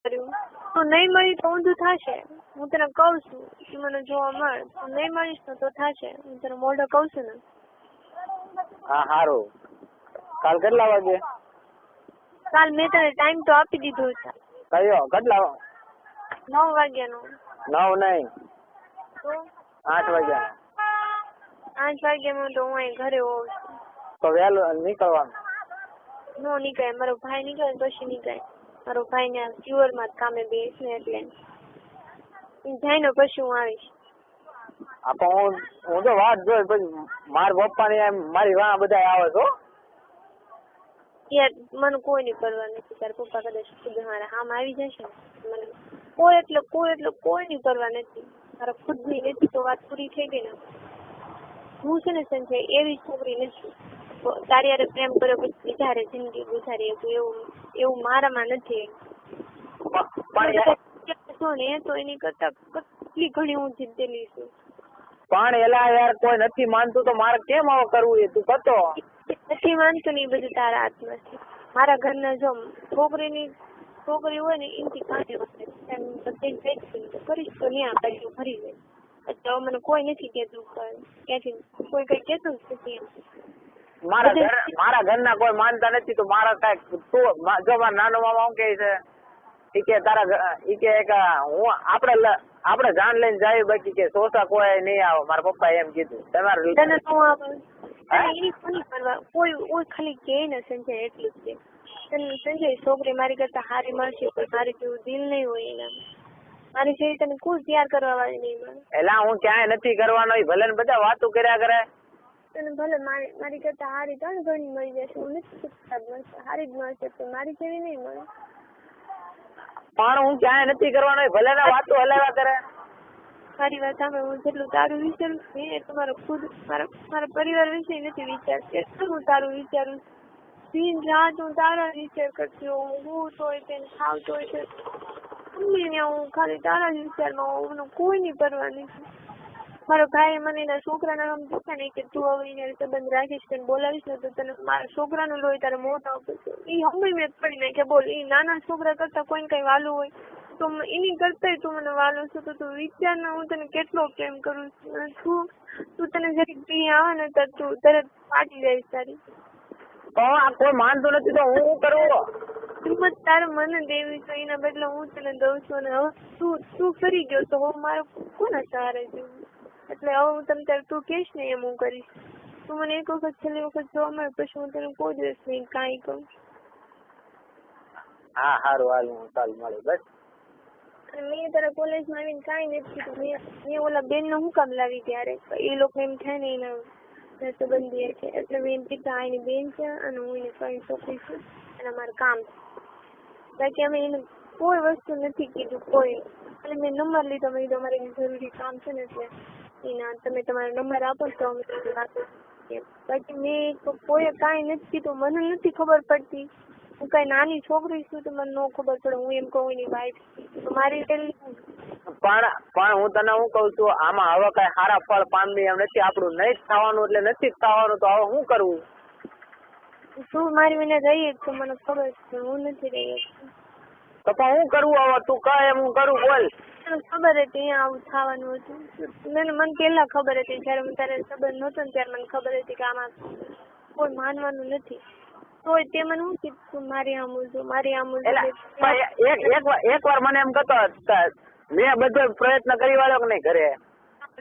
કર્યું. તું નહીં મળી તો ઊંધું થશે. હું તને કહું છું તું મને જોવા મળ. તું નહીં મળીશ ને તો થશે. હું તને મોઢે કહું છું ને. હા સારું. કાલ કેટલા વાગે? કાલ મેં તને ટાઈમ તો આપી દીધો છે. કયો કેટલા? 9 વાગ્યાનો. 9 નહીં, તો 8 વાગ્યાનો. 8 વાગ્યામાં તો હું અહીં ઘરે હોઉં છું. તો વહેલું નીકળવાનું? નો નીકળે. મારો ભાઈ નીકળે પછી નીકળે. મારો ભાઈ ને સિવરમાં કામે બેસ ને એટલે જાય ને પછી હું આવીશ. આપો હું તો વાત જોઈ પછી મારા પપ્પા ને મારી વાહ બધા આવે છો. યાર મને કોઈ ની પરવા નથી. તારા પપ્પા કદાચ ખુદ મારા હામ આવી જશે ને મને કોઈ ની પરવા નથી. મારા ખુદ ની નથી તો વાત પૂરી થઈ ગઈ ને. હું છે ને સંજય એવી છોકરી નથી તારી હારે પ્રેમ કર્યો પછી બીજા હારે જિંદગી ગુજારી એવું મારામાં નથી. ને તો એની કરતા કેટલી ઘણી હું જીતેલી છું. પણ એલા યાર કોઈ નથી માનતું તો મારે કેમ આવું કરવું? એ તું કતો નથી માનતું ને એ બધું તારા હાથમાં છે. મારા ઘરના જો છોકરી હોય ને એમથી કાંઈ બધે કરીશ તો નહીં આ ફરી જાય. એટલે મને કોઈ નથી કેતું ક્યાંથી કોઈ કઈ કેતું જ નથી. મારા ઘરના કોઈ માનતા નથી તો મારા કઈક તું જો મારા નાનો મામા શું કે છે ઈ કે તારા ઈ કે હું આપણે જાન લઈને જાય બાકી કે સોસા કોઈ નહીં આવે. મારા પપ્પા એમ કીધું. તમારે તને શું આવે કોઈ ખાલી કે ને સંજય એટલું જ છે. સંજય છોકરી મારી કરતા હારી મળશે પણ મારી જેવું દિલ નહીં હોય એના. મારી જેવી તને કોઈ તૈયાર કરવા વાળી નહીં મળે. એલા હું ક્યાંય નથી કરવાનો. ભલે ને બધા વાતો કર્યા કરે. તને ભલે મારી કરતા હારી ત્રણ ઘણી મળી જશે. હું નથી મળશે હારી જ મળશે પણ મારી જેવી નહીં મળે. પણ હું ક્યાંય નથી કરવાનો. ભલે ને વાતો હલાવ્યા કરે. મારી વાત સાંભળ. હું જેટલું તારું વિચારું છું એ તમારો ખુદ મારા પરિવાર વિશે નથી વિચારતી. એટલું હું તારું વિચારું છું. દિન રાત હું તારા વિચાર કરતી હોઉં. હું તોય તેને ખાવતો હોય છે હું ખાલી તારા જ વિચારમાં હું કોઈની પરવા નથી. મારો ભાઈ મને એના છોકરાના નામ પૂછે ને કે તું હવે એને સંબંધ રાખીશ તને બોલાવીશ ને તો તને મારા છોકરાનું લોહી તારે મોઢા ઉપર એ હમણાં મેં પડી નાખે. બોલ એ નાના છોકરા કરતા કોઈને કઈ વાલું હોય તો એની કરતા તું મને વાલો છો તો તું વિચાર ને હું તને કેટલો પ્રેમ કરું છું. તું તને જરી પી આવે ને તો તું તરત ફાટી જઈશ તારી. કોઈ માનતું નથી તો હું કરું? હિંમત તારે મને દેવી છે એના બદલે હું તને દઉં છું. અને હવે તું ફરી ગયો તો હવે મારો કોના સહારે જેવું. એટલે હવે હું તને તારે તું કહીશ ને એમ હું કરીશ. તું મને એક વખત છેલ્લી વખત જોવા મળે પછી હું તને કોઈ દિવસ નહીં કાંઈ કહું. હા સારું હાલ હું કાલ મળે બસ. મેં તારા કોલેજમાં આવીને કાંઈ નથી કીધું. મેં ઓલા બેન નો હું કામ લાવી ત્યારે એ લોકો એમ થાય ને એના સંબંધી છે એટલે મેં એમ કીધું આ એની બેન છે અને હું એની કઈ છોકરી છું અને મારું કામ છે. બાકી અમે એને કોઈ વસ્તુ નથી કીધું કોઈ. અને મેં નંબર લીધો. મેં કીધું અમારે જરૂરી કામ છે ને એટલે એના તમે તમારો નંબર આપો તો અમે તમને વાત કરીએ. બાકી મેં કોઈ કાંઈ નથી કીધું. મને નથી ખબર પડતી. હું કઈ નાની છોકરી છું તો મને ન ખબર પડે. હું એમ કહું એની વાઈફ મારી પણ હું તને હું કઉ છું આમાં હવે કઈ સારા ફળ પામી એમ નથી. આપણું નહીં જ થવાનું એટલે નથી જ થવાનું તો હવે શું કરવું? તું મારી વિના રહી તો મને ખબર છે હું નથી રહી. તો પણ હું કરવું હવે? તું કહે એમ હું કરું. બોલ. મને ખબર હતી અહીંયા આવું થવાનું હતું. મને પેલા ખબર હતી જયારે હું તારે સંબંધ નહોતો ને ત્યારે મને ખબર હતી કે આમાં કોઈ માનવાનું નથી. તોય તે મને શું કીધું મારી આમ એક વાર મને એમ કહેતો મેં બધો પ્રયત્ન કરી વાળો કે નહીં ઘરે.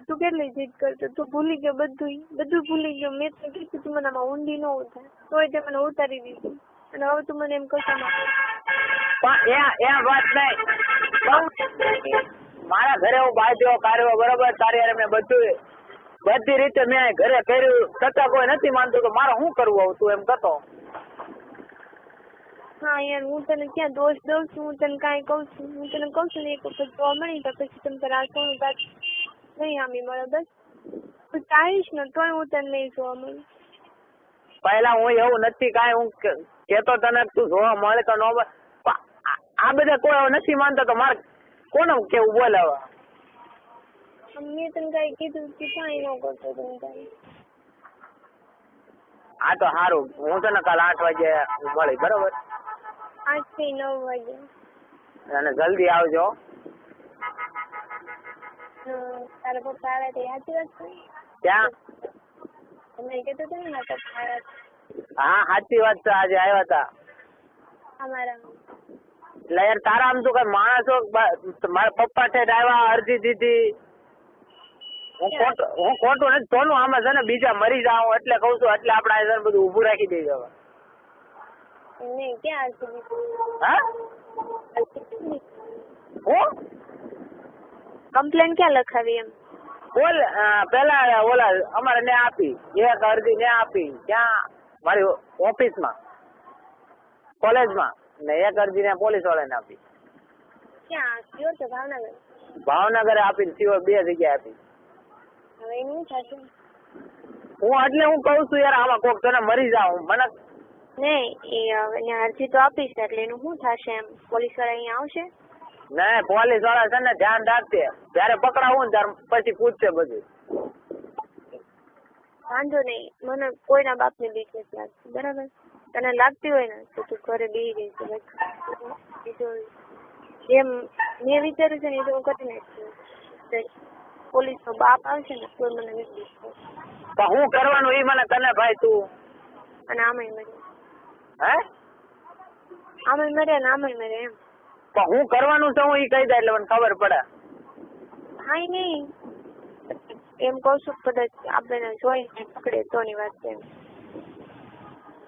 તું કેટલી જીદ કરતો. તું ભૂલી ગયો બધું ભૂલી ગયો. મેં તને કીધું તું મને આમાં ઊંડી ન ઉતાર તોય તે મને ઉતારી દીધું. અને હવે તું મને એમ કશો એમ વાત નહીં. મારા ઘરે હું બાજ્યો કાર્યો બરોબર તારી યાર મેં બધી રીતે મેં ઘરે કર્યું છતાં કોઈ નથી માનતું તો મારે શું કરવું આવું? તું એમ કહેતો. હા યાર હું તને ક્યાં દોષ દઉં છું? હું તને કાંઈ કહું છું? હું તને કહું છું ને એક વખત જોવા મળી તો પછી તમે તારે આ સોનું તાર નહીં આમી મળે બસ. તું ચાહીશ ને તોય હું તને નહીં જોવા મળું. પહેલા હું એવું નથી કાંઈ હું કેતો તને તું જોવા મળે તો ન મળે. આ બધા કોઈ નથી માનતા તો મારે કોને કેવું? બોલ હવે. મેં તને કાંઈ કીધું કે કાંઈ ન કરતો તમે તારે. હા તો સારું હું તને કાલ 8 વાગે મળી બરોબર. 8 થી 9 વાગે. અને જલ્દી આવજો. તારા પપ્પા આવ્યા તે સાચી વાત છે? ક્યાં? તમે કીધું હતું ને મારા પપ્પા આવ્યા છે. હા સાચી વાત છે, આજે આવ્યા હતા. અમારા એટલે યાર તારા આમ તો કઈ માણસો મારા પપ્પા છે આવ્યા, અરજી દીધી. હું ખોટું નથી સોનું, આમાં છે ને બીજા મરી જાવ એટલે કઉ છું, એટલે આપણે આ બધું ઊભું રાખી દઈએ હવે. નહીં ક્યાં અરજી હા હું કમ્પ્લેન ક્યાં લખાવી એમ? બોલ પેલા ઓલા અમારે ને આપી એક અરજી ને આપી, ક્યાં મારી ઓફિસમાં કોલેજમાં, ને એક અરજી ને પોલીસ વાળાને આપી. ક્યાં કયો છો? ભાવનગર? ભાવનગરે આપી, સિવાય 2 જગ્યાએ આપી. હવે એનું શું થશે? હું એટલે હું કઉ છું યાર, આમાં કોક તને મરી જાવ મને નહીં એ હવે અરજી તો આપીશ એટલે એનું શું થશે એમ? પોલીસ વાળા અહીંયા આવશે? ને પોલીસ વાળા છે ને ધ્યાન રાખશે, જયારે પકડાવું ને ત્યારે પછી પૂછશે બધું. વાંધો નહીં, મને કોઈના બાપની બીક નથી લાગતી, બરાબર? તને લાગતી હોય ને તો તું ઘરે બેસી જઈશ. બીજું જેમ મેં વિચાર્યું છે ને એ તો હું કરી નાખીશ. પોલીસનો બાપ આવશે ને તો મને નથી. પણ હું કરવાનું એ મને તને ભાઈ તું અને આમાંય મરે, હે આમાંય મરે ને આમાંય મરે એમ. પણ હું કરવાનું છે હું એ કહી દે એટલે મને ખબર પડે. હા નહીં એમ કહું છું, કદાચ આપણે જોઈને પકડે તોની વાત છે એમ.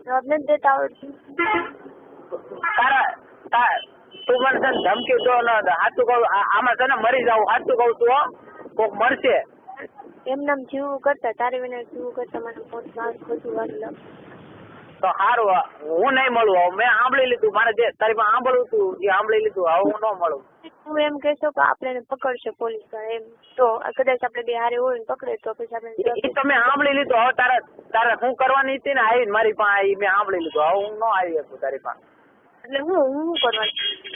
જવાબ નથી દેતા આવડતું. તું મને છે ને ધમકી દો ન સાચું કહું, આમાં છે ને મરી જાવ સાચું કહું છું હો, કોક મળશે. એમ નામ જીવવું કરતા તારી વિના જીવવું કરતા મને મોટ મારું બધું વાગलं તો સારું, હું નહીં મળું. હવે મેં સાંભળી લીધું, મારે જે તારી પાસે સાંભળવું હતું એ સાંભળી લીધું, હવે હું ન મળું. તું એમ કહેશો કે આપણે પકડશે પોલીસ વાળા એમ, તો કદાચ આપણે બે હારે હોય ને પકડે તો પછી આપણે એ તો મેં સાંભળી લીધું. હવે તારે હું કરવાની હતી ને આવીને મારી પાસે મેં સાંભળી લીધું, હવે હું ન આવી શકું તારી પાસે. એટલે હું શું કરવાનું?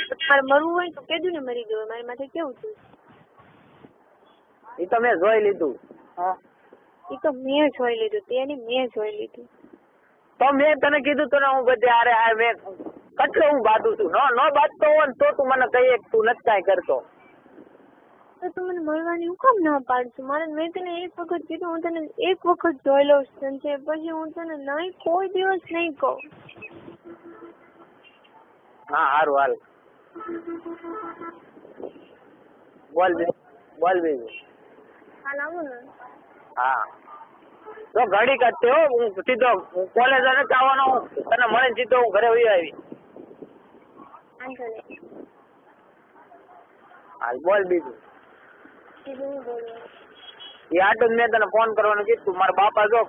તમારે મરવું હોય તો કીધું ને મરી ગયું, મારી માથે કેવું થયું? એ તો મેં જોઈ લીધું. એ તો મેં જોઈ લીધું, તેની મેં જોઈ લીધું. તો મેં તને કીધું તો હું બધે અરે મેં કેટલું હું બાંધું છું, ન બાંધતો હોય ને તો તું મને કહીએ તું નથી કાંઈ કરતો. તો તું મને મળવાની હું કામ ના પાડશું? મેં તને એક વખત કીધું, હું તને એક વખત જોઈ લઉં સંજય, પછી હું તને નહીં કોઈ દિવસ નહીં કહું. હા સારું હાલ બોલ બીજું. હાલ આવું ને? હા તો ઘડી કરતે હો, હું સીધો કોલેજ નથી આવવાનો, તને મળીને સીધો હું ઘરે વહી આવી. વાંધો નહીં. હાલ બોલ બીજું. બીજું હું બોલું? એ આટલું મેં તને ફોન કરવાનું કીધું, મારા બાપા જો